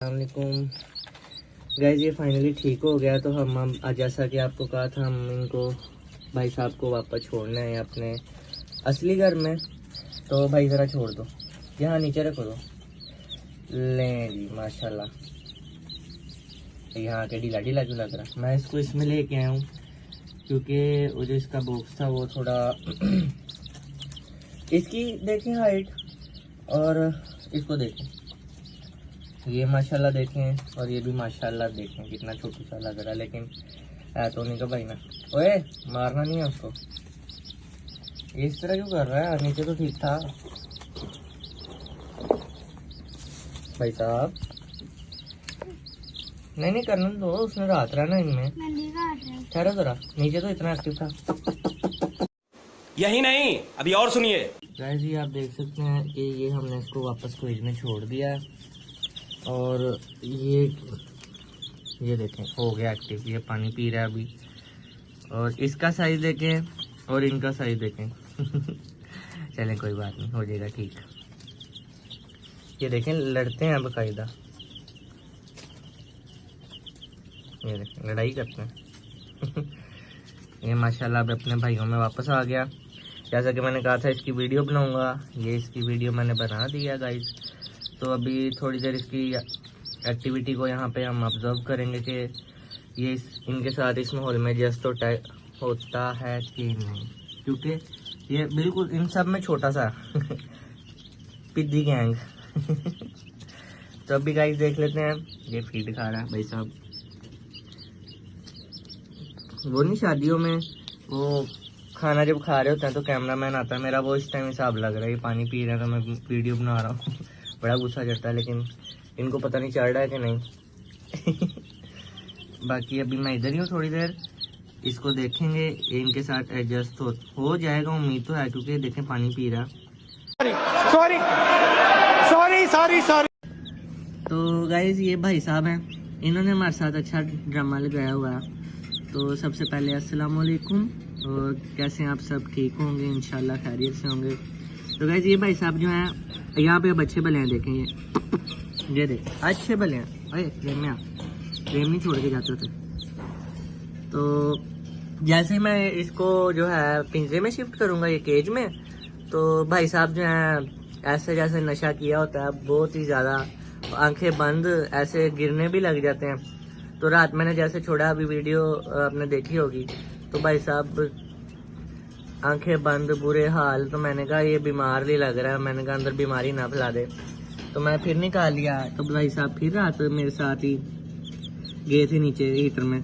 अस्सलामुअलैकुम गाइस, ये फाइनली ठीक हो गया। तो हम आज जैसा कि आपको कहा था, हम इनको भाई साहब को वापस छोड़ना है अपने असली घर में। तो भाई ज़रा छोड़ दो, यहाँ नीचे रखो दो। लें जी माशाल्लाह, यहाँ के ढीला ढीला क्यों लग रहा। मैं इसको इसमें लेके आया हूँ क्योंकि वो जो इसका बॉक्स था वो थोड़ा इसकी देखें हाइट और इसको देखें, ये माशाल्लाह देखें और ये भी माशाल्लाह देखें कितना छोटू सा लग रहा है। लेकिन है तो नहीं का भाई ना, ओए मारना नहीं है उसको। ये इस तरह क्यों कर रहा है, नीचे तो ठीक था भाई साहब। नहीं करना दो, उसने रात रहा ना इनमें। ठहरो जरा, नीचे तो इतना एक्टिव था। यही नहीं, अभी और सुनिए। गाइस जी आप देख सकते हैं कि ये हमने इसको वापस केज में छोड़ दिया है और ये देखें हो गया एक्टिव, ये पानी पी रहा है अभी। और इसका साइज देखें और इनका साइज देखें चलें कोई बात नहीं, हो जाएगा ठीक। ये देखें लड़ते हैं बाकायदा, ये देखें लड़ाई करते हैं ये माशाल्लाह अब अपने भाइयों में वापस आ गया। जैसा कि मैंने कहा था इसकी वीडियो बनाऊंगा, ये इसकी वीडियो मैंने बना दिया गाइस। तो अभी थोड़ी देर इसकी एक्टिविटी को यहाँ पे हम ऑब्जर्व करेंगे कि ये इनके साथ इस माहौल में एडजस्ट होता है कि नहीं, क्योंकि ये बिल्कुल इन सब में छोटा सा पिद्दी गैंग तो अभी गाइस देख लेते हैं, ये फीड खा रहा है भाई साहब। वो नहीं शादियों में वो खाना जब खा रहे होते हैं तो कैमरामैन आता है मेरा, वो इस टाइम हिसाब लग रहा है। ये पानी पी रहा है तो मैं वीडियो बना रहा हूँ बड़ा गुस्सा चढ़ता है, लेकिन इनको पता नहीं चल रहा है कि नहीं बाकी अभी मैं इधर ही हूँ, थोड़ी देर इसको देखेंगे, इनके साथ एडजस्ट हो जाएगा, उम्मीद तो है, क्योंकि देखें पानी पी रहा। Sorry sorry sorry sorry. तो गाइज ये भाई साहब हैं, इन्होंने हमारे साथ अच्छा ड्रामा लगाया हुआ है। तो सबसे पहले अस्सलाम वालेकुम, और कैसे हैं आप सब? ठीक होंगे इंशाल्लाह, खैरियत से होंगे। तो गाइज ये भाई साहब जो हैं यहाँ पे अब अच्छे भले हैं, देखें ये देख अच्छे भले हैं। अरे प्रेम नहीं छोड़ के जाते थे। तो जैसे मैं इसको जो है पिंजरे में शिफ्ट करूँगा ये केज में, तो भाई साहब जो हैं ऐसे जैसे नशा किया होता है बहुत ही ज़्यादा, आंखें बंद ऐसे गिरने भी लग जाते हैं। तो रात मैंने जैसे छोड़ा, अभी वीडियो आपने देखी होगी, तो भाई साहब आंखें बंद बुरे हाल। तो मैंने कहा ये बीमार नहीं लग रहा है, मैंने कहा अंदर बीमारी ना फैला दे, तो मैं फिर निकाल लिया। तो भाई साहब फिर रात मेरे साथ ही गए थे नीचे हीटर में,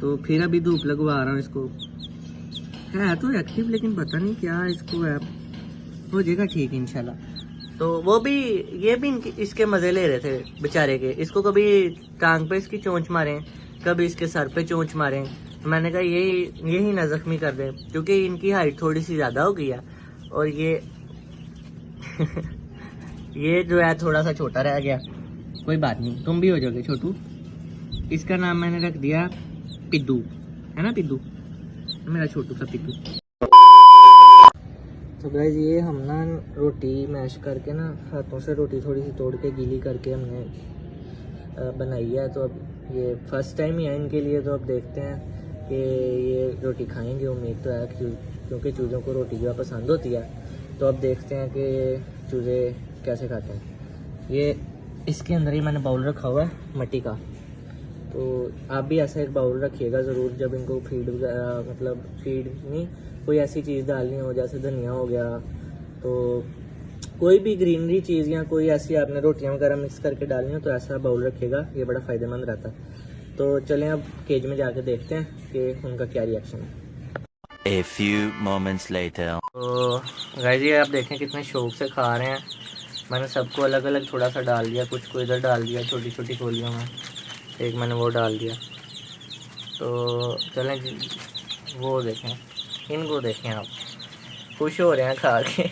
तो फिर अभी धूप लगवा रहा हूँ इसको। है तो एक्टिव, लेकिन पता नहीं क्या इसको है, हो जाएगा ठीक इंशाल्लाह। तो वो भी ये भी इसके मजे ले रहे थे बेचारे के, इसको कभी टांग पे इसकी चोंच मारे, कभी इसके सर पे चोंच मारे। तो मैंने कहा यही ना जख्मी कर दे, क्योंकि इनकी हाइट थोड़ी सी ज्यादा हो गई है और ये ये जो है थोड़ा सा छोटा रह गया। कोई बात नहीं, तुम भी हो जाओगे छोटू। इसका नाम मैंने रख दिया पिद्दू, है ना पिद्दू, मेरा छोटू सा पिद्दू। तो गाइस ये हम ना रोटी मैश करके ना हाथों से रोटी थोड़ी सी तोड़ के गीली करके हमने बनाई है। तो अब ये फर्स्ट टाइम ही है इनके लिए, तो अब देखते हैं कि ये रोटी खाएंगे, उम्मीद तो है क्योंकि चूज़ों को रोटी जो है पसंद होती है। तो अब देखते हैं कि चूज़े कैसे खाते हैं। ये इसके अंदर ही मैंने बाउल रखा हुआ है मिट्टी का, तो आप भी ऐसा एक बाउल रखिएगा ज़रूर जब इनको फीड मतलब फीड नहीं कोई ऐसी चीज़ डालनी हो, जैसे धनिया हो गया, तो कोई भी ग्रीनरी चीज़ या कोई ऐसी आपने रोटियां वगैरह मिक्स करके डालनी हो तो ऐसा बाउल रखिएगा, ये बड़ा फ़ायदेमंद रहता है। तो चलें अब केज में जाके देखते हैं कि उनका क्या रिएक्शन है। A few moments later. तो गाइस ये आप देखें कितने शौक से खा रहे हैं। मैंने सबको अलग अलग थोड़ा सा डाल दिया, कुछ को इधर डाल दिया छोटी छोटी कोलियों में, एक मैंने वो डाल दिया। तो चलें वो देखें, इनको देखें आप खुश हो रहे हैं खा के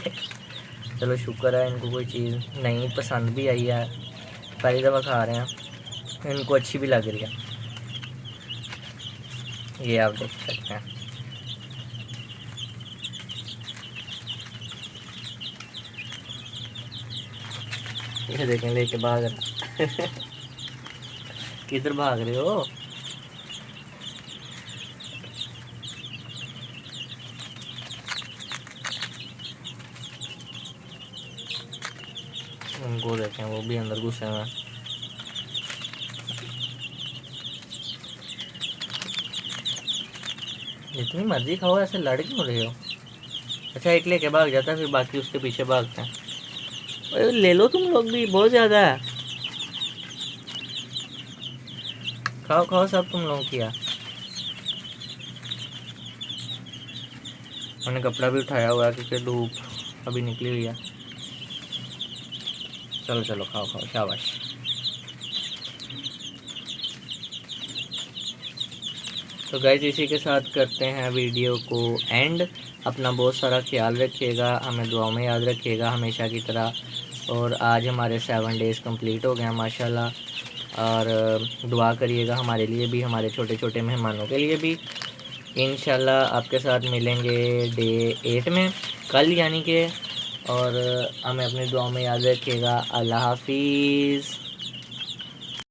चलो शुक्र है इनको कोई चीज़ नहीं पसंद भी आई है, पहली दफ़ा खा रहे हैं, इनको अच्छी भी लग रही है। ये आप देख सकते हैं। ये देखें लेके भाग रहा किधर भाग रहे हो? उनको देखें, वो भी अंदर घुसे हुए हैं। जितनी मर्जी खाओ, ऐसे लड़ क्यों रहे हो? अच्छा, एक लेके भाग जाता है, फिर बाकी उसके पीछे भागते हैं। अरे ले लो तुम लोग भी, बहुत ज़्यादा है। खाओ खाओ, सब तुम लोगों किया। मैंने कपड़ा भी उठाया हुआ है क्योंकि धूप अभी निकली हुई है। चलो चलो, खाओ खाओ, शाबाश। तो गाइस, इसी के साथ करते हैं वीडियो को एंड। अपना बहुत सारा ख्याल रखिएगा, हमें दुआओं में याद रखिएगा हमेशा की तरह। और आज हमारे 7 डेज़ कंप्लीट हो गए हैं माशाल्लाह। और दुआ करिएगा हमारे लिए भी, हमारे छोटे छोटे मेहमानों के लिए भी। इंशाल्लाह आपके साथ मिलेंगे डे 8 में, कल यानी कि। और हमें अपनी दुआओं में याद रखिएगा। अल्लाह हाफिज़।